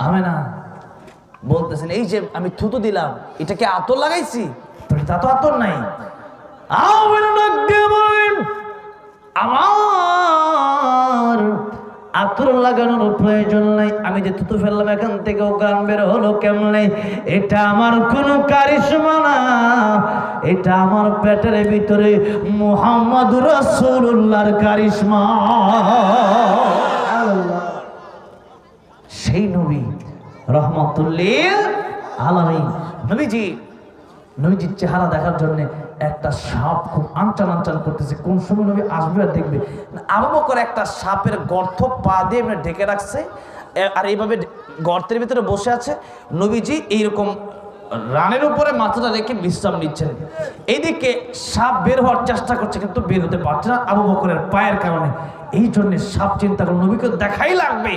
আমেনা বলতেছেন, এই যে আমি থুতু দিলাম, এটা কি আতর লাগাইছি? তা তো আতর নাই। আমার আতর লাগানোর প্রয়োজন নাই। আমি যে থুতু ফেললাম এখান থেকেও গান বের হলো কেমনে? এটা আমার কোনো কারিশমা না, এটা আমার পেটের ভিতরে মুহাম্মদুর রাসূলুল্লাহর কারিশমা। সেই নবী রহমাতুল লিল আলামিন। নবীজির চেহারা দেখার জন্য একটা সাপ খুব আনচান আনচান করতেছে, কোন সময় নবী আসবে আর দেখবে। আবু বকর একটা সাপের গর্ত পা দিয়ে ঢেকে রাখছে, আর এইভাবে গর্তের ভিতরে বসে আছে। নবীজি এইরকম রানের উপরে মাথাটা রেখে বিশ্রাম নিচ্ছেন। এইদিকে সাপ বের হওয়ার চেষ্টা করছে, কিন্তু বের হতে পারছে না আবু বকরের পায়ের কারণে। এই জন্য সাপ চিন্তা করে নবীকে দেখাই লাগবে।